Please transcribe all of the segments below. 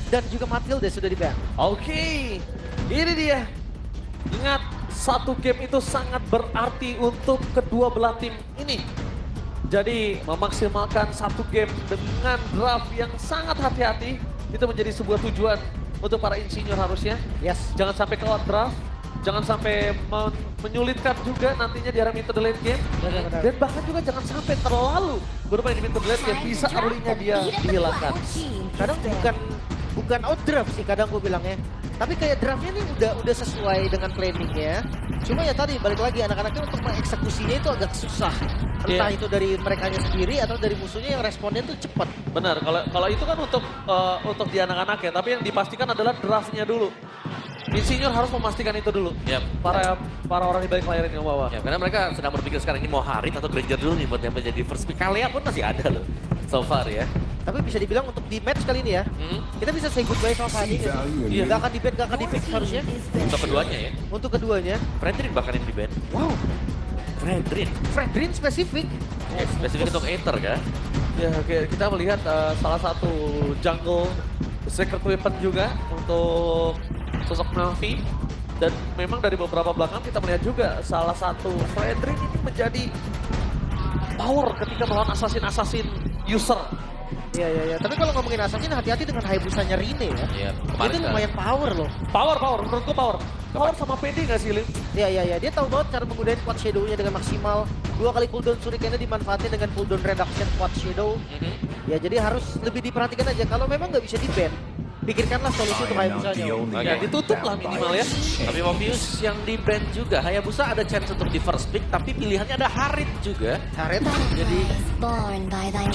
dan juga Matilda sudah di-ban. Oke, ini dia. Ingat, satu game itu sangat berarti untuk kedua belah tim ini. Jadi memaksimalkan satu game dengan draft yang sangat hati-hati itu menjadi sebuah tujuan untuk para insinyur harusnya. Yes. Jangan sampai kelewat draft, jangan sampai menyulitkan juga nantinya di arah mid to the late game. Benar-benar. Dan bahkan juga jangan sampai terlalu bermain di mid to the late game, bisa early-nya dia dihilangkan. Kadang bukan out draft sih kadang gue bilangnya. Tapi kayak draftnya nih udah sesuai dengan planningnya. Cuma ya tadi balik lagi anak-anaknya untuk mengeksekusinya itu agak susah. Entah itu dari merekanya sendiri atau dari musuhnya yang responnya tuh cepat. Benar, kalau itu kan untuk di anak-anak ya, tapi yang dipastikan adalah draftnya dulu. Insinyur harus memastikan itu dulu. Yap. Para orang di balik layar yang bawah. Ya, karena mereka sedang berpikir sekarang ini mau Harit atau Granger dulu nih buat yang menjadi first pick. Kalea pun masih ada loh, so far ya. Tapi bisa dibilang untuk di match kali ini ya, kita bisa say goodbye sama Fanny. Iya, gak akan di-ban, gak akan di-pick harusnya. Untuk keduanya ya. Untuk keduanya. Fredrin bahkan yang di-ban. Wow, Fredrin. spesifik. Ya, spesifik untuk Aether kan. Ya, oke, kita melihat salah satu jungle secret weapon juga untuk sosok Navi. Dan memang dari beberapa belakang kita melihat juga salah satu Fredrin ini menjadi power ketika melawan assassin user. Iya. Tapi kalau ngomongin Assassin hati-hati dengan Hayabusanya Rine ya. Iya, Itu kemarin kan. lumayan power loh. Power, menurutku power. Power sama PD nggak sih, Lim? Iya. Dia tahu banget cara menggunakan quad shadow-nya dengan maksimal. 2 kali cooldown Shuriken-nya dimanfaatin dengan cooldown reduction quad shadow. Ya jadi harus lebih diperhatikan aja. Kalau memang nggak bisa di-ban, pikirkanlah solusi untuk Hayabusanya. Ya, ditutup lah minimal ya. Tapi Mobius yang di-ban juga. Hayabusa ada chance untuk di first pick, tapi pilihannya ada Harit juga. Karet. Jadi,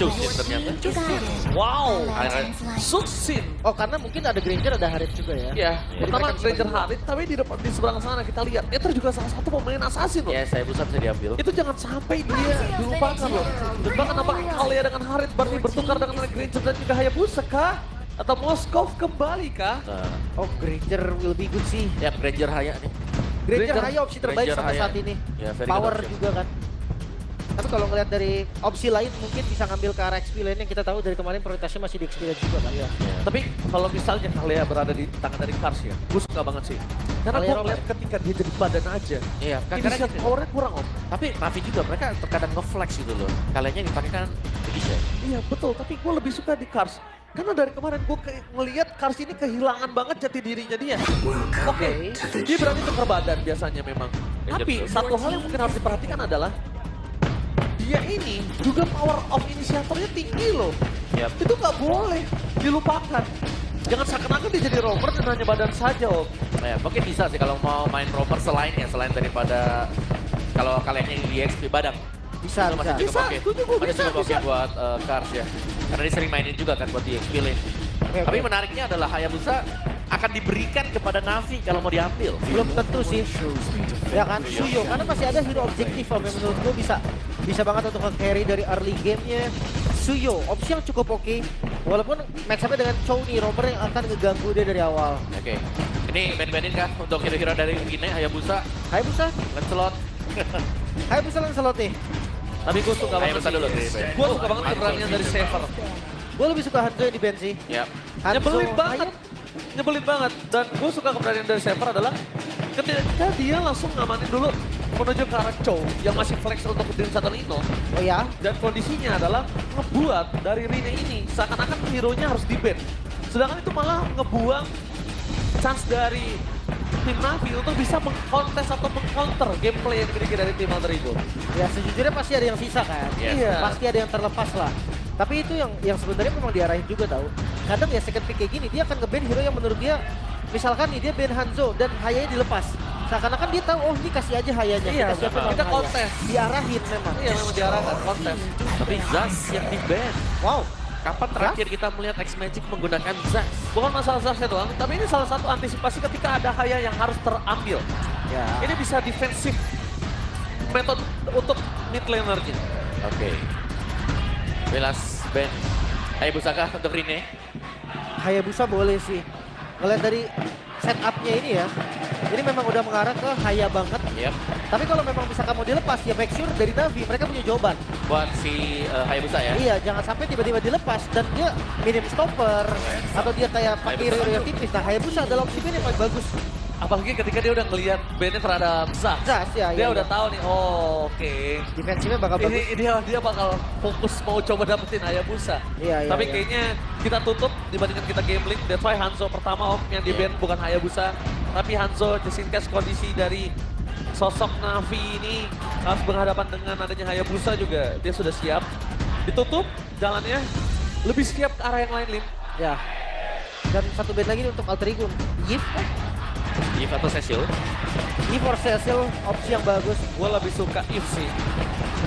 Cusin ternyata. Wow, Suksin. oh karena mungkin ada Granger, ada Harit juga ya. Ya, Jadi pertama mereka bisa Granger berdua. Harit, tapi di seberang sana kita lihat, Ether juga salah satu pemain assassin loh. Ya, Hayabusa bisa diambil. Itu jangan sampai dia dilupakan loh. Dan bahkan apakah Kalea dengan Harit berarti bertukar dengan Granger dan juga Hayabusa kah? Atau Moskov kembali kah? Nah, Oh Granger will be good sih. ya Granger Haya nih. Granger Granger- Haya opsi terbaik Granger sampai Haya. saat ini. Ya, very Power good option. juga kan. Tapi kalau ngeliat dari opsi lain mungkin bisa ngambil ke arah XP lane yang kita tahu dari kemarin prioritasnya masih di XP lane juga kan. Ya. Tapi kalau misalnya Kalea berada di tangan dari Kars ya, gue suka banget sih. Karena Kalea gue roller. ngeliat ketika dia jadi badan aja, Iya, inisial kadang powernya kurang om. tapi Navi juga mereka terkadang nge-flex gitu loh. Kaliannya dipakai kan bisa. Iya betul, tapi gue lebih suka di Kars. Karena dari kemarin gue ngeliat Kars ini kehilangan banget jati dirinya dia. Oke, dia berani tukar badan biasanya memang. Ya, Tapi betul. satu hal yang mungkin harus diperhatikan adalah dia ini juga power of inisiatornya tinggi loh. Yap. Itu nggak boleh dilupakan. Jangan seakan-akan dia jadi rover dan hanya badan saja om. Ya, mungkin bisa sih kalau mau main rover selain daripada kalau kaliannya di XP badan. Bisa, Itu masih bisa. cukup oke. Setuju gue, Masih cukup oke bisa. buat Kars ya. Karena dia sering mainin juga kan buat di XP lane. Oke, Tapi oke. menariknya adalah Hayabusa akan diberikan kepada Navi kalau mau diambil. Belum tentu sih. Ya kan, Suyo. Karena masih ada hero objektif om yang menurut gue bisa banget untuk nge-carry dari early game-nya. Suyo, opsi yang cukup oke. Walaupun match-up-nya dengan Chow nih, Romer yang akan ngeganggu dia dari awal. Oke. Ini main-mainin kah untuk hero-hero dari Gine, Hayabusa, Hayabusa, Lancelot. Hayabusa Lancelot nih. Tapi gue suka banget Hayabusa dulu, Chris. Gue suka banget keberanian dari Saver. Gue lebih suka Hanzo yang di bench sih. Ya. Nyebelin banget. Nyebelin banget. Dan gue suka keberanian dari Saver adalah ketika dia langsung ngamanin dulu menuju ke arah Chow yang masih flex untuk Dream Shuttle Ino. Oh ya? Dan kondisinya adalah ngebuat dari Rine ini seakan-akan hero-nya harus di-ban. Sedangkan itu malah ngebuang chance dari tim Navi untuk bisa mengkontes atau mengcounter gameplay yang dimiliki dari tim Alter Ego. Ya sejujurnya pasti ada yang sisa kan. Yes. Iya. Pasti ada yang terlepas lah. Tapi itu yang sebenarnya memang diarahin juga tahu. Kadang ya second pick kayak gini dia akan nge-ban hero yang menurut dia misalkan nih dia ban Hanzo dan Hayanya dilepas. Seakan-akan dia tahu oh ini kasih aja Hayanya. Iya, siapin kita lawan Haya. kontes. Diarahin memang. Iya memang diarahkan kontes. Tapi Zaz yang di-ban. Wow. Kapan terakhir kita melihat X-Magic menggunakan Zaz? Bukan masalah Zarsnya doang, tapi ini salah satu antisipasi ketika ada Haya yang harus terambil. Ya. Ini bisa defensif metode untuk mid laner-nya. Oke. Belas ban. Hayabusa kah untuk Rine? Hayabusa boleh sih. Ngeliat dari setupnya ini ya. Ini memang udah mengarah ke Haya banget. Yap. Tapi kalau memang bisa kamu dilepas, ya make sure dari Navi mereka punya jawaban. Buat si Hayabusa ya. Iya, jangan sampai tiba-tiba dilepas dan dia minim stopper atau dia kayak pakai Hayabusa. hero yang tipis. Nah, Hayabusa adalah opsi yang paling bagus. Apalagi ketika dia udah ngelihat bandnya terhadap Zah. Zah, ya, Dia iya, udah iya. tahu nih, oh oke. Defensive-nya bakal bagus. Ini dia bakal fokus mau coba dapetin Hayabusa. Iya, iya, Tapi iya. kayaknya kita tutup dibandingkan kita gambling. That's why Hanzo pertama yang di Iya. ban bukan Hayabusa. Tapi Hanzo just in case kondisi dari sosok Navi ini harus berhadapan dengan adanya Hayabusa juga. Dia sudah siap. Ditutup jalannya. Lebih siap ke arah yang lain, Lim. Ya. Dan satu band lagi untuk Alter Ego. Yip. Yves atau Cecil. Yip or Cecil, opsi yang bagus. Gue lebih suka If sih.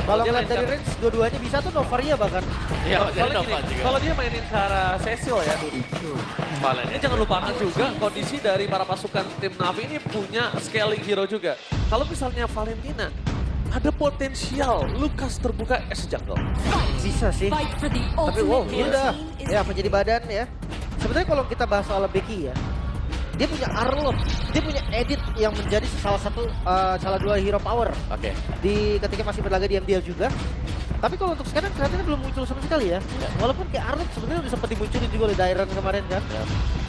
Kalau Dia ngeliat dari lancar. range, dua-duanya bisa tuh Novaria bahkan. Iya, jadi Soalnya Nova gini, juga. kalau dia mainin ke arah Cecil ya, Valen ini jangan lupakan juga kondisi dari para pasukan tim Navi ini punya scaling hero juga. Kalau misalnya Valentina, ada potensial Lukas terbuka as jungle. Bisa sih. Fight for the Tapi wow, ultimate ini udah. team is Ya, menjadi badan ya. Sebenarnya kalau kita bahas soal Becky ya, dia punya Arlot, dia punya Edit yang menjadi salah dua hero power Oke. di ketika masih berlaga di MDL juga. Tapi kalau untuk sekarang kelihatannya belum muncul sama sekali ya. Ya. Walaupun kayak Arlot sebenarnya udah sempat dimunculin juga oleh Dairon kemarin kan. Ya,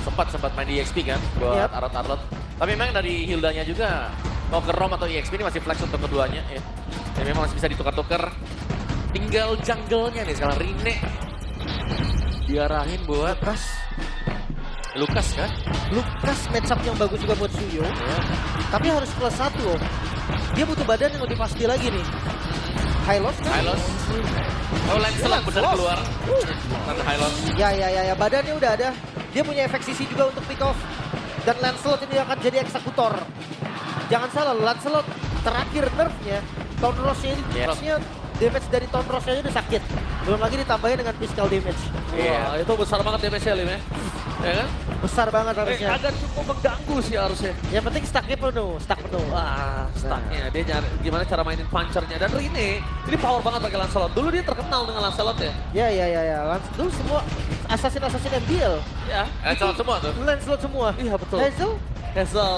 sempat main di EXP kan buat Yap. Arlot. Tapi memang dari Hildanya juga mau ke ROM atau EXP ini masih flex untuk keduanya ya. Dan memang masih bisa ditukar-tukar. Tinggal jungle-nya nih sekarang Rine diarahin buat Lukas kan? Lukas matchup yang bagus juga buat Suyo. Ya. Tapi harus plus 1 loh. Dia butuh badan yang lebih pasti lagi nih. Hylos kan? Hylos. Oh, Lancelot benar keluar. Nanti Hylos. Ya, badannya udah ada. Dia punya efek sisi juga untuk pick off. Dan Lancelot ini akan jadi eksekutor. Jangan salah, Lancelot terakhir nerfnya, Tone Rose-nya ini Yes. harusnya damage dari Tone Rose-nya aja udah sakit. Belum lagi ditambahin dengan physical damage. Wah, itu besar banget damage-nya, Lim ya. Ya kan? Besar banget harusnya. Agak cukup mengganggu sih harusnya. Yang penting stack penuh. Wah, stucknya. Dia nyari gimana cara mainin punchernya. Dan Rine, ini power banget pakai Lancelot. Dulu dia terkenal dengan Lancelot ya. Ya. Dulu semua assassin MDL. Ya. Lancelot semua tuh. Lancelot semua. Iya betul. Hazel? Hazel.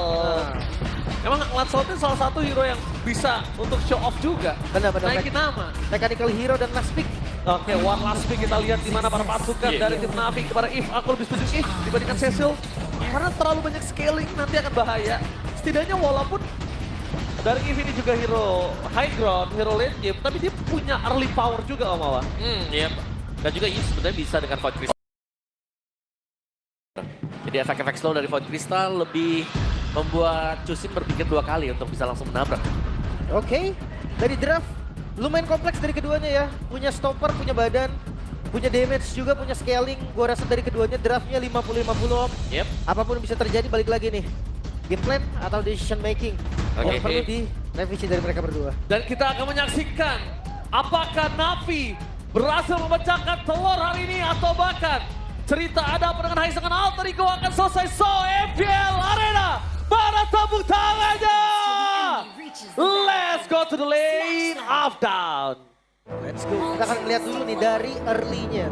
Emang Lancelot itu salah satu hero yang bisa untuk show off juga. Benar. Naikin nama. Mechanical hero dan last pick. Oke, one last pick kita lihat di mana para pasukan Iya. dari tim Navi kepada If. Aku lebih setuju If dibandingkan Cecil. Karena terlalu banyak scaling nanti akan bahaya. Setidaknya walaupun dari If ini juga hero high ground, hero late game, tapi dia punya early power juga Om Awa. Iya. Dan juga ini sebenarnya bisa dengan Void Crystal. Jadi efek-efek slow dari Void Crystal lebih membuat Chusin berpikir dua kali untuk bisa langsung menabrak. Oke, dari draft lumayan kompleks dari keduanya ya. Punya stopper, punya badan, punya damage juga, punya scaling. Gua rasa dari keduanya draftnya 50-50 Om. Yep. Apapun bisa terjadi, balik lagi nih. Game plan atau decision making yang Oke. perlu direvisi dari mereka berdua. Dan kita akan menyaksikan apakah Navi berhasil memecahkan telur hari ini atau bahkan cerita ada apa dengan Hais dengan Alter Ego akan selesai. So MPL Arena, mana tepuk tangannya? Let's go to the lane of down. Let's go. Kita akan melihat dulu nih dari early-nya.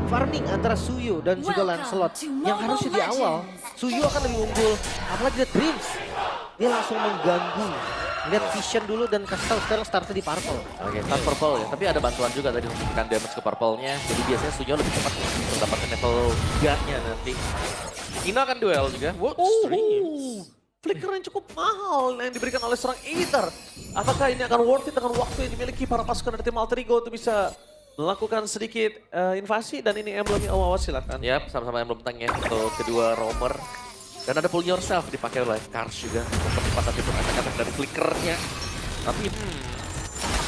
Farming antara Suyo dan juga Lancelot. Yang harusnya di awal, Suyo akan lebih unggul. Apalagi dia Dreams. Dia langsung mengganggu. Lihat Vision dulu dan kasih tahu sekarang startnya di Purple. Oke, start purple ya. Tapi ada bantuan juga tadi untuk memberikan damage ke purple-nya. Jadi biasanya Sunyo lebih cepat untuk mendapatkan level 3-nya nanti. Ino akan duel juga. Wow, streams. Flicker yang cukup mahal yang diberikan oleh seorang Aether. Apakah ini akan worth it dengan waktu yang dimiliki para pasukan dari tim Alter Ego untuk bisa melakukan sedikit invasi dan ini emblemnya Awawa silakan. Yap, sama-sama yang belum ya untuk kedua roamer. Dan ada pull yourself dipakai oleh Kars juga untuk percepatan tipe efek-efek dari flickernya. Tapi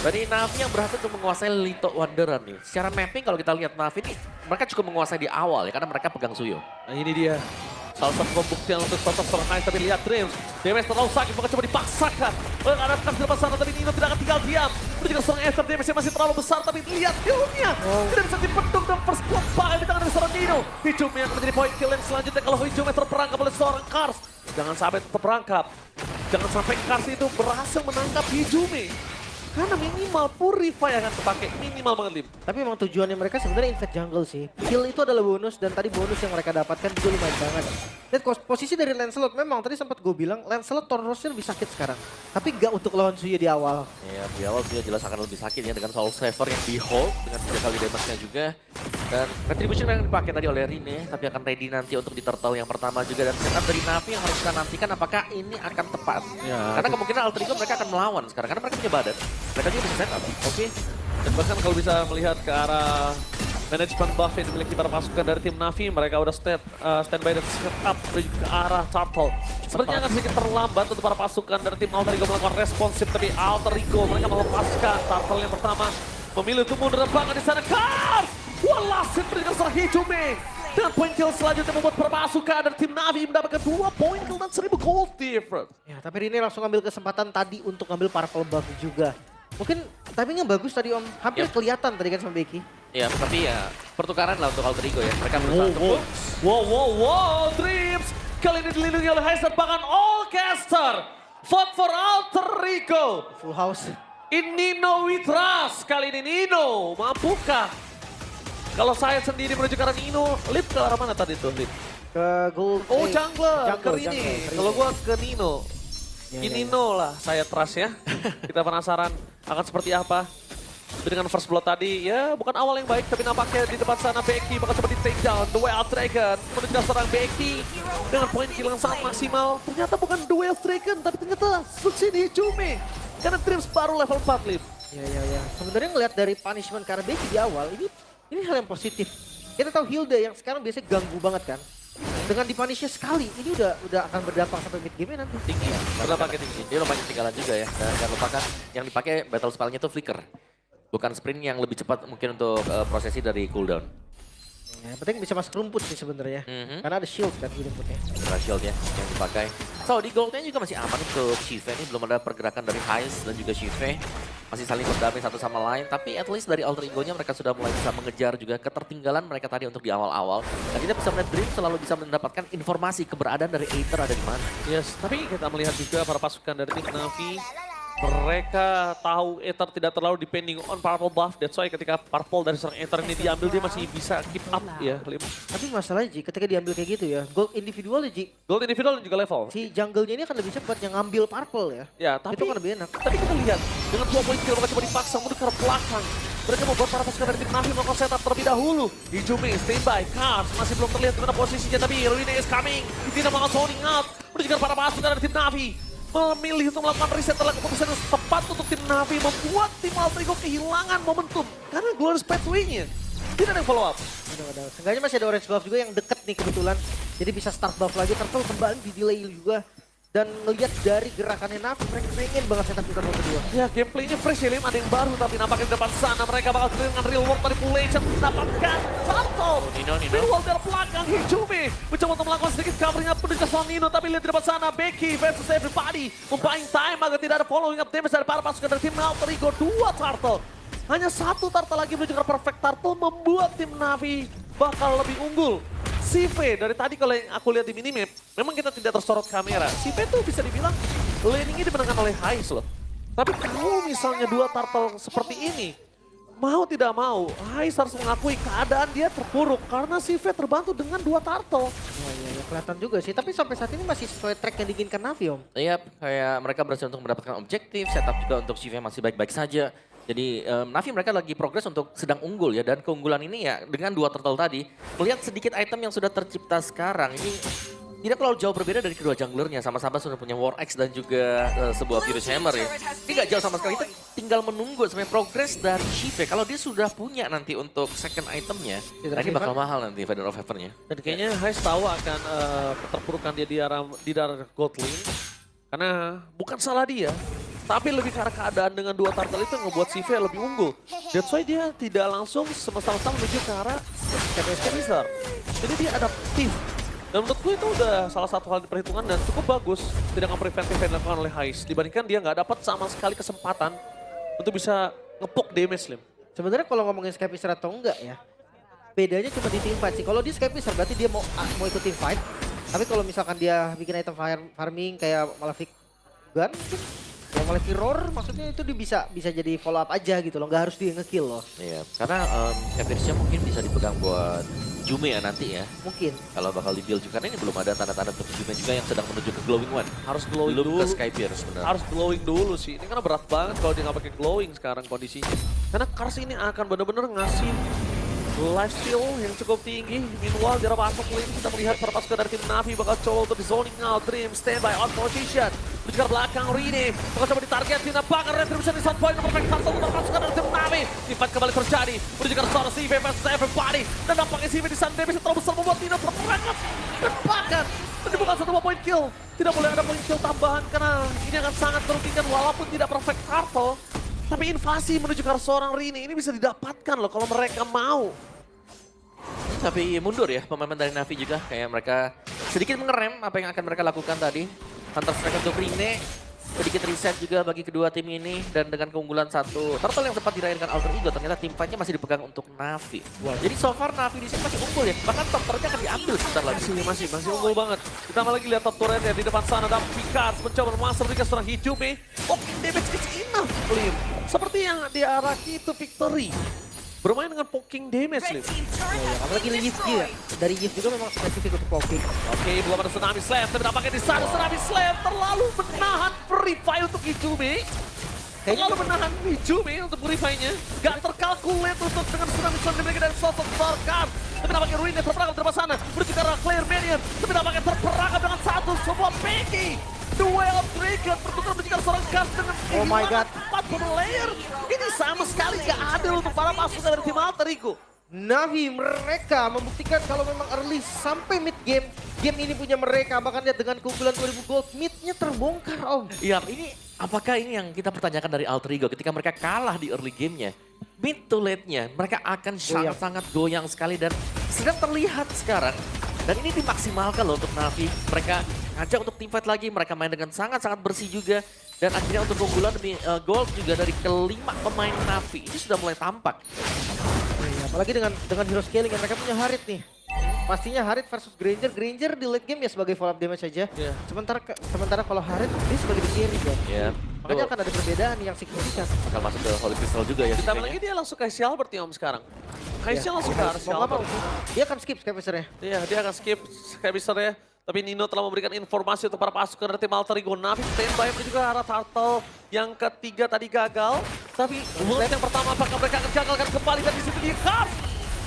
dari Navi yang berhasil untuk menguasai Lito Wanderer nih. Secara mapping kalau kita lihat Navi ini mereka cukup menguasai di awal ya karena mereka pegang Suyo. Nah ini dia. Salah satu pembuktian untuk sosok seorang Hais, tapi lihat Dreams. Damage terlalu sakit, maka coba dipaksakan. Oleh ada Kars di depan sana, tapi Nino tidak akan tinggal diam. Itu juga seorang Esther, damage masih terlalu besar, tapi lihat hillnya. Tidak bisa dipendung dan first blood bahaya di tangan dari seorang Nino. Hijumnya akan menjadi point kill yang selanjutnya kalau Hijumnya terperangkap oleh seorang Kars. Jangan sampai terperangkap. Jangan sampai Kars itu berhasil menangkap Hijumi. Karena minimal Purify akan terpakai, minimal banget Lim. Tapi memang tujuannya mereka sebenarnya invade jungle sih. Kill itu adalah bonus dan tadi bonus yang mereka dapatkan juga lumayan banget. Lihat posisi dari Lancelot memang tadi sempat gue bilang Lancelot Torosnya lebih sakit sekarang. Tapi nggak untuk lawan Suya di awal. Ya, di awal dia jelas akan lebih sakit ya dengan Soul Saver yang di hold dengan 3 kali damage-nya juga. Dan retribution yang dipakai tadi oleh Rine, tapi akan ready nanti untuk di turtle yang pertama juga. Dan setup dari Navi yang harus kita nantikan apakah ini akan tepat. Ya, Karena kemungkinan Alter Ego mereka akan melawan sekarang, karena mereka punya badan. Mereka juga bisa setup. Oke. Dan bahkan kalau bisa melihat ke arah manajemen buff yang dimiliki para pasukan dari tim Navi, mereka udah standby dan set up menuju ke arah Turtle. Sepertinya akan sedikit terlambat untuk para pasukan dari tim Alter Ego melakukan responsif, tapi Alter Ego mereka melepaskan Turtle yang pertama. Memilih untuk mundur dan belakang di sana. Kars! Walasin berikan serang Hijume. Dan poin kill selanjutnya membuat para pasukan dari tim Navi mendapatkan 2 poin kill dan 1000 gold difference. Ya, tapi Rine langsung ambil kesempatan tadi untuk ngambil purple buff juga. Mungkin timingnya bagus tadi Om. Hampir kelihatan tadi kan sama Becky. Ya, tapi ya pertukaran lah untuk Alter Ego ya. Mereka berusaha untuk Wow, Dreams. Kali ini dilindungi oleh Heisen, bahkan Allcaster. Vote for Alter Ego. Full house. In Nino we trust. Kali ini Nino, mampukah? Kalau saya sendiri menuju ke arah Nino, Lip ke arah mana tadi tuh, Lip? Ke gold. Oh, jungler, ke Rini. jungle. Kalau gua ke Nino. Ya, Di ya, ya. Nino lah, saya trust ya. Kita penasaran akan seperti apa. Tapi dengan first blood tadi, ya bukan awal yang baik, tapi nampaknya di depan sana Becky bakal coba di take down. Duel Dragon menuju ke serang Becky dengan poin kill yang sangat maksimal. Ternyata bukan Duel Dragon, tapi ternyata Sutsini Hijume. Karena Dreams baru level 4, Lip. Ya. Sebenarnya ngelihat dari punishment karena Becky di awal, ini hal yang positif. Kita tahu Hilda yang sekarang biasanya ganggu banget kan. Dengan dipunishnya sekali, ini udah akan berdampak sampai mid game nanti. tinggi ya. Udah pakai tinggi. Dia lumayan ketinggalan juga ya. Dan jangan lupakan yang dipakai battle spellnya itu flicker. Bukan sprint yang lebih cepat mungkin untuk prosesi dari cooldown. Ya, yang penting bisa masuk rumput sih sebenarnya. Karena ada shield kan di rumputnya. Ada shield ya yang dipakai. So di goldnya juga masih aman untuk Shive. Ini belum ada pergerakan dari Heist dan juga Shive. Masih saling berdamai satu sama lain. Tapi at least dari Alter Ego-nya mereka sudah mulai bisa mengejar juga ketertinggalan mereka tadi untuk di awal-awal. Dan kita bisa melihat Dream selalu bisa mendapatkan informasi keberadaan dari Aether ada di mana. Yes, tapi kita melihat juga para pasukan dari tim Navi. Mereka tahu Aether tidak terlalu depending on purple buff. That's why ketika purple dari seorang Aether ini diambil, dia masih bisa keep up ya. Tapi masalahnya Ji, ketika diambil kayak gitu ya, gold individual ya Ji, Gold individual dan juga level. si jungle-nya ini akan lebih cepat yang ngambil purple ya. Ya, tapi Itu kan lebih enak. Tapi kita lihat, dengan 2 poin kill mereka coba dipaksa mundur ke belakang. Mereka membuat para pasukan dari tim Navi melakukan setup terlebih dahulu. Hijume, standby, Kars masih belum terlihat dimana posisinya, tapi Rune is coming. Tidak mau zoning out. Menunjukkan para pasukan dari tim Navi memilih untuk melakukan reset adalah keputusan yang tepat untuk tim Navi, membuat tim Alter Ego kehilangan momentum. Karena Glorious Pathway-nya tidak ada yang follow up. Ada. Seenggaknya masih ada orange buff juga yang deket nih kebetulan. Jadi bisa start buff lagi, Turtle kembali di delay juga. Dan ngelihat dari gerakannya Navi, mereka pengen banget setup kita nomor kedua. Ya, gameplaynya fresh ya, Lim. Ada yang baru, tapi nampaknya di depan sana mereka bakal terlihat dengan real world manipulation. Mendapatkan Turtle. Nino. Real world dari belakang, Hijume mencoba untuk melakukan sedikit covernya penuh ke Nino, tapi lihat di depan sana, Becky versus everybody. Membuying time agar tidak ada following up damage dari para pasukan dari tim Alter Ego. 2 Turtle. Hanya 1 Turtle lagi menuju ke perfect Turtle, membuat tim Navi bakal lebih unggul. Sive dari tadi kalau yang aku lihat di minimap, memang kita tidak tersorot kamera. Sive tuh bisa dibilang laningnya dimenangkan oleh Heist loh. Tapi kalau misalnya 2 turtle seperti ini, mau tidak mau, Heist harus mengakui keadaan dia terpuruk karena Sive terbantu dengan 2 turtle. Ya, kelihatan juga sih. Tapi sampai saat ini masih sesuai track yang diinginkan Navi, Om. Iya, kayak mereka berhasil untuk mendapatkan objektif, setup juga untuk Shive masih baik-baik saja. Jadi Navi mereka lagi progres untuk sedang unggul ya, dan keunggulan ini ya dengan 2 turtle tadi, melihat sedikit item yang sudah tercipta sekarang ini tidak terlalu jauh berbeda dari kedua junglernya, sama-sama sudah punya War Axe dan juga sebuah Furious Hammer ya. Ini gak jauh sama sekali, kita tinggal menunggu sampai progres dari Shive. Kalau dia sudah punya nanti untuk second itemnya, nah ini bakal mahal nanti Feather of Heaven-nya. Dan kayaknya Heist tahu akan keterpurukan dia di daerah Gold Lane, karena bukan salah dia. Tapi lebih karena keadaan dengan 2 turtle itu ngebuat Sive lebih unggul. That's why dia tidak langsung semesta-mesta menuju ke arah Wizard. Jadi dia adaptif. Dan menurutku itu udah salah satu hal diperhitungkan dan cukup bagus. Tidak nge-preventif yang dilakukan oleh Heist. Dibandingkan dia nggak dapat sama sekali kesempatan untuk bisa ngepok damage, Lim. Sebenarnya kalau ngomongin Sky Wizard atau enggak ya, bedanya cuma di team fight sih. Kalau di Sky Wizard berarti dia mau ikut team fight. Tapi kalau misalkan dia bikin item farming kayak Malefic Gun, mungkin Yang oleh Roar maksudnya itu dia bisa jadi follow up aja gitu loh, nggak harus dia nge-kill loh. Iya, karena Epic-nya mungkin bisa dipegang buat Jume ya nanti ya. Mungkin. Kalau bakal di-build juga, karena ini belum ada tanda-tanda untuk Jume juga yang sedang menuju ke Glowing One. Harus glowing Belum dulu. ke Skypier sebenarnya. Harus glowing dulu sih. Ini karena berat banget kalau dia nggak pakai glowing sekarang kondisinya. Karena Kars ini akan benar-benar ngasih life steal yang cukup tinggi. Meanwhile, di arah masuk lane kita melihat para pasukan dari tim Navi bakal coba untuk di zoning out. Dream standby on position. Menuju ke belakang Rene. Bakal coba ditarget. Tina bakar retribution di sound point. Perfect satu untuk pasukan dari tim Navi. Fight kembali terjadi. Menuju ke arah CV versus everybody. Dan nampaknya CV di sana damage terlalu besar membuat Tina terperangkap. Dan bahkan ini bukan satu point kill. Tidak boleh ada point kill tambahan karena ini akan sangat merugikan walaupun tidak perfect turtle. Tapi invasi menuju ke arah seorang Rini ini bisa didapatkan loh kalau mereka mau. Tapi mundur ya pemain dari Navi juga, kayak mereka sedikit mengerem apa yang akan mereka lakukan tadi. Hunter Strike untuk Rine, sedikit reset juga bagi kedua tim ini. Dan dengan keunggulan satu turtle yang sempat diraihkan Alter Ego, ternyata tim fight-nya masih dipegang untuk Navi. Jadi so far Navi di sini masih unggul ya, bahkan top turret-nya akan diambil sebentar lagi. Masih unggul banget. Kita lagi lihat top turret ya di depan sana dan Picard mencoba memasang mereka seorang Hijume. Oh, damage is enough, Lim. Seperti yang diarahkan itu Victory. Bermain dengan poking damage, Lim. Apalagi Yif ya. Dari Yif juga memang spesifik untuk poking. Oke, belum ada Tsunami Slam, tapi nampaknya di sana Tsunami Slam terlalu menahan Purify untuk Hijume. Terlalu menahan Hijume untuk Purify-nya. Gak terkalkulate untuk dengan Tsunami Slam dimiliki dari sosok Sarkar. Tapi nampaknya Ruinnya terperangkap di depan sana. Menuju ke arah Claire Minion. Tapi nampaknya terperangkap dengan satu sebuah Peggy. Duel Dragon bertukar menjadi seorang gas dengan Oh my God. 4 layer. Ini sama sekali gak adil untuk para pasukan dari tim Alter Ego. Navi mereka membuktikan kalau memang early sampai mid game, game ini punya mereka. Bahkan lihat dengan keunggulan 2000 gold, midnya terbongkar om. Iya, ini apakah ini yang kita pertanyakan dari Alter Ego ketika mereka kalah di early gamenya? Mid to late-nya mereka akan sangat-sangat goyang sekali dan sedang terlihat sekarang. Dan ini dimaksimalkan loh untuk Navi. Mereka ngajak untuk team fight lagi, mereka main dengan sangat-sangat bersih juga. Dan akhirnya untuk keunggulan demi gold juga dari kelima pemain Navi. Ini sudah mulai tampak. Apalagi dengan hero scaling yang mereka punya Harit nih. Pastinya Harit versus Granger. Granger di late game ya sebagai follow up damage saja. Iya. Sementara kalau Harit dia sebagai the carry kan. Ya, Makanya akan ada perbedaan yang signifikan. bakal masuk ke Holy Crystal juga ya. Ditambah kayaknya. lagi dia langsung ke Albert ya om sekarang. Kaisya langsung ke arah Mau nggak mau, Albert. dia akan skip Skypesernya. Iya, dia akan skip Skypister-nya. Tapi Nino telah memberikan informasi untuk para pasukan dari tim Alter Ego. Navi standby menuju ke arah Turtle. Yang ketiga tadi gagal. Tapi bullet yang pertama apakah mereka akan gagalkan kembali dan di situ dia Kars.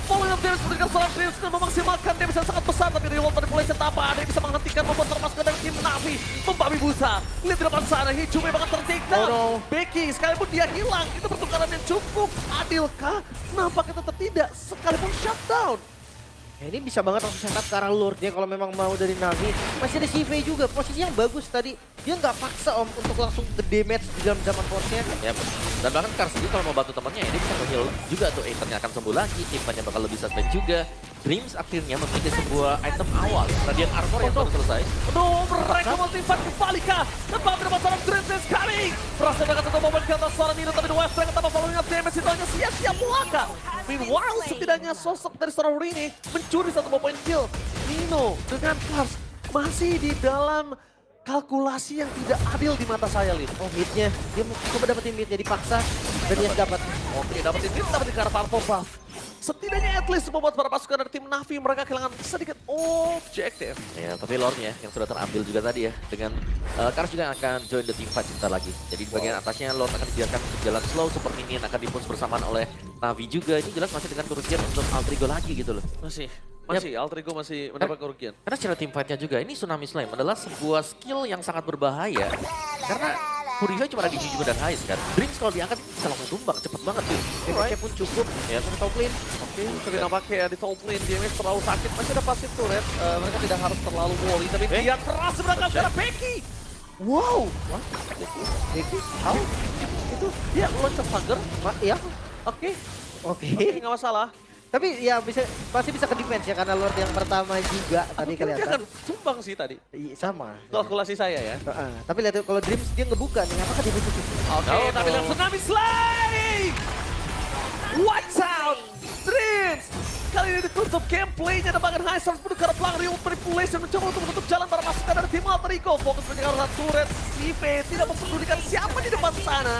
Following up damage memberikan seorang Dreams dan memaksimalkan damage yang sangat besar. Tapi reroll manipulation tanpa ada yang bisa menghentikan membuat para pasukan dari tim Navi membabi buta. Lihat di depan sana, Hijume bakal ter-take down. Oh, no. Becky, sekalipun dia hilang, itu pertukaran yang cukup adilkah? Nampaknya tetap tidak, sekalipun shutdown. Ya, ini bisa banget langsung setup ke arah Lord-nya kalau memang mau dari Navi. Masih ada CV juga, posisinya yang bagus tadi. Dia nggak paksa om untuk langsung ke damage di dalam zaman force-nya. Ya, dan bahkan Kars juga kalau mau bantu temannya, ini bisa nge-heal juga tuh. Ethernya akan sembuh lagi, timnya bakal lebih suspend juga. Dreams akhirnya memiliki sebuah item awal, Radiant Armor yang baru selesai. Aduh, mereka motivat kembali kah? Tepat di depan seorang Dreams is coming. Berhasil dengan satu momen ke atas seorang Nino, tapi The West Flank tanpa following up damage itu hanya sia-sia belaka. Meanwhile, setidaknya sosok dari seorang Rini mencuri satu poin kill. Nino dengan Kars masih di dalam kalkulasi yang tidak adil di mata saya, Lin. Oh midnya, dia mau coba dapetin midnya dipaksa dan dia dapat. Oke, dapetin ke arah Purple Buff. Setidaknya at least membuat para pasukan dari tim Navi mereka kehilangan sedikit objektif. Ya, tapi Lordnya yang sudah terambil juga tadi ya. Dengan Kars juga akan join the team fight sebentar lagi. Jadi di bagian atasnya Lord akan dibiarkan berjalan slow, Super Minion akan dipush bersamaan oleh Navi juga. Ini jelas masih dengan kerugian untuk Alter Ego lagi gitu loh. Masih, Alter Ego masih mendapat kerugian. Karena secara team fight-nya juga, ini Tsunami Slam adalah sebuah skill yang sangat berbahaya. Karena Purify cuma ada di Jujur dan Hais kan. Dreams kalau diangkat bisa langsung tumbang, cepet banget tuh. Damage-nya pun cukup. Ya, Untuk top lane. Oke, tapi nampaknya di top lane damage terlalu sakit. Masih ada passive turret, mereka tidak harus terlalu worry. Tapi dia keras berangkat ke arah Becky. Wow. Becky, How? Itu dia loncat pagar. ya. Oke, Oke. nggak masalah. Tapi ya masih bisa ke defense ya karena Lord yang pertama juga tadi Dia kelihatan. akan tumbang sih tadi. Sama. Kalkulasi saya ya. Tapi lihat kalau Dreams dia ngebuka nih, apakah dia butuh? Oke, tapi langsung Tsunami Slay! Watch out! Dreams! kali ini ditutup gameplaynya dan bahkan High Stars pun ke arah belakang Real Manipulation mencoba untuk menutup jalan para pasukan dari tim Alter Ego. Fokus menjaga turret, Sive tidak mempedulikan siapa di depan sana.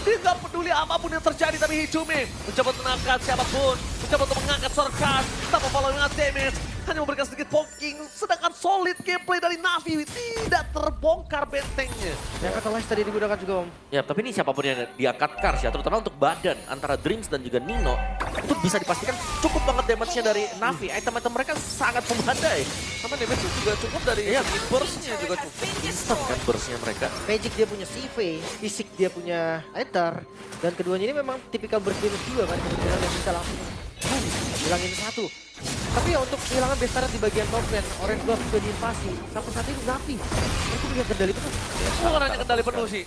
Dia nggak peduli apapun yang terjadi, tapi Hijume mencoba untuk mengangkat siapapun, mencoba untuk mengangkat Sorkas, tanpa follow dengan damage, hanya memberikan sedikit poking, sedangkan solid gameplay dari Navi tidak terbongkar bentengnya. Yang kata Lice tadi digunakan juga Om. Ya, tapi ini siapapun yang diangkat Kars ya, terutama untuk badan antara Dreams dan juga Nino, itu bisa dipastikan cukup banget damage-nya dari Navi. Item-item mereka sangat memadai. Sama damage-nya juga cukup dari burst-nya juga cukup. Instant kan burst-nya mereka. Magic dia punya CV, Fisik dia punya Ether, dan keduanya ini memang tipikal burst damage juga kan, kebetulan yang bisa langsung hilangin satu. Tapi ya untuk kehilangan Bestaret di bagian top lane, Orange Dwarf sudah diinvasi. Sampai saat ini Navi, mereka punya kendali penuh. Bukan hanya kendali penuh sih.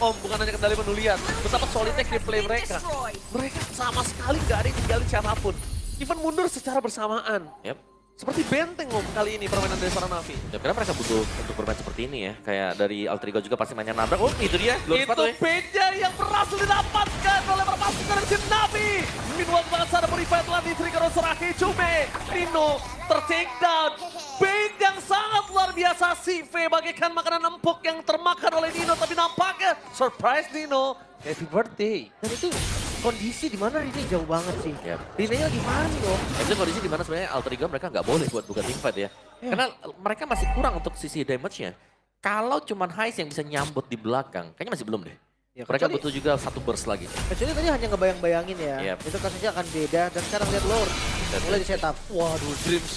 Om, bukan hanya kendali penuh, lihat betapa solidnya gameplay mereka. Mereka sama sekali gak ada yang tinggalin siapapun. Even mundur secara bersamaan. Yap. Seperti benteng Om kali ini permainan dari para Navi. Ya, karena mereka butuh untuk bermain seperti ini ya. Kayak dari Alter Ego juga pasti mainnya nabrak. Oh, itu dia. Belum Itu sepatu ya. beja yang berhasil didapatkan oleh para pasukan dari tim Navi. Meanwhile, banget sana Purify telah di-trigger oleh Soraki Cume. Nino ter-take down. Bait yang sangat luar biasa. Sive bagaikan makanan empuk yang termakan oleh Nino. Tapi nampaknya surprise Nino. Happy birthday. Dan itu kondisi di mana Rine jauh banget sih. Ya. Rine lagi mana loh? Itu kondisi di mana sebenarnya Alter Ego mereka nggak boleh buat buka teamfight ya. Karena mereka masih kurang untuk sisi damage-nya. Kalau cuman Heist yang bisa nyambut di belakang, kayaknya masih belum deh. Ya, Mereka kecuali- butuh juga satu burst lagi. Kecuali tadi hanya ngebayang-bayangin ya. Yep. Itu kasusnya akan beda. Dan sekarang lihat Lord. Mulai di setup. Waduh, Dreams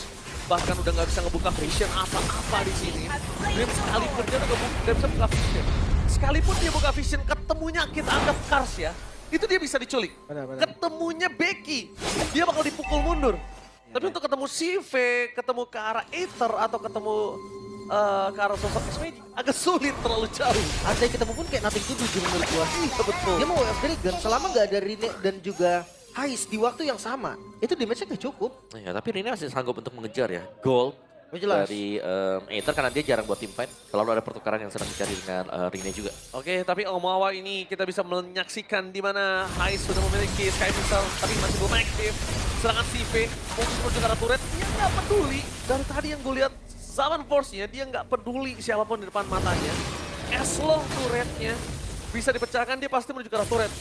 bahkan udah nggak bisa ngebuka vision apa-apa di sini. Dreams sekalipun dia udah nggak bisa buka vision. Sekalipun dia buka vision, ketemunya kita anggap Kars ya. Itu dia bisa diculik. Benar-benar. Ketemunya Becky, dia bakal dipukul mundur. Tapi untuk ketemu Sive, ketemu ke arah Aether atau ketemu ke arah sosok X-Magic agak sulit, terlalu jauh. Andai ketemu pun kayak nothing to do juga menurut gua. Iya betul. Dia mau WF Dragon selama nggak ada Rine dan juga Heist di waktu yang sama. Itu damage-nya nggak cukup. Ya, tapi Rene masih sanggup untuk mengejar ya. Gold Oh, jelas. dari Aether karena dia jarang buat teamfight. Selalu ada pertukaran yang sedang dicari dengan Rene juga. Oke, tapi awal ini kita bisa menyaksikan di mana Heist sudah memiliki Sky Missile, tapi masih belum aktif. Serangan Sive, fokus menuju ke arah turret, dia nggak peduli. Dari tadi yang gue lihat, Zaman Force-nya, dia nggak peduli siapapun di depan matanya. As long turretnya bisa dipecahkan, dia pasti menuju ke arah turret.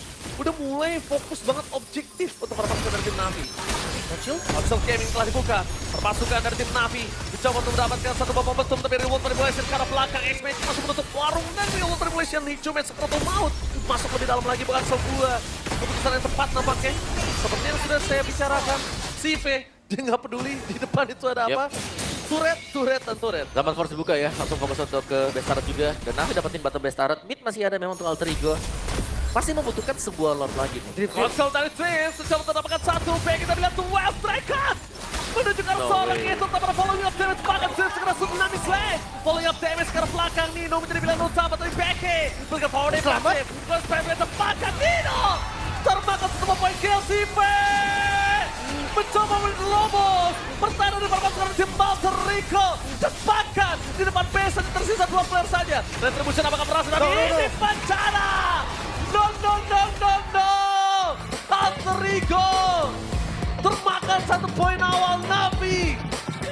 Udah mulai fokus banget objektif untuk para pasukan dari tim Navi. Axel Gaming telah dibuka. Perpasukan dari tim Navi mencoba untuk mendapatkan satu bom momentum, tapi Real World Manipulation ke arah belakang. X-Magic masih menutup warung dan Real World Manipulation Hijume sekeroto maut. Masuk lebih dalam lagi, bukan Sofua. Keputusan yang tepat nampaknya. Seperti yang sudah saya bicarakan, Sive, dia nggak peduli di depan itu ada apa. Turret, dan turret. Zaman Force dibuka ya, langsung fokus untuk ke Bestaret juga. Dan Navi dapetin bottom Bestaret, mid masih ada memang untuk Alter Ego. Masih membutuhkan sebuah Lord lagi nih. Konsol dari Twins, mencoba untuk mendapatkan satu back, kita lihat tuh Wave Striker. Menuju ke arah seorang way. itu, tanpa following up damage, bahkan Twins segera tsunami slay. Following up damage ke arah belakang, Nino menjadi pilihan utama dari Becky. Berikan power damage, Selamat. Close Prime bahkan Nino termakan semua poin kill Sive. Mencoba menerobos, bertahan di perpasukan tim Alter Ego. Dan bahkan di depan base tersisa 2 player saja. Retribution apakah berhasil? Dan ini bencana. No. Alter Ego termakan 1 poin awal. Navi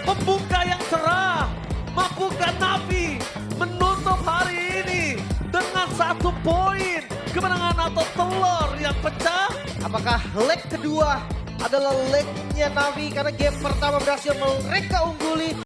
membuka yang cerah, mampukan Navi menutup hari ini dengan 1 poin kemenangan atau telur yang pecah. Apakah leg kedua adalah legnya Navi karena game pertama berhasil mereka ungguli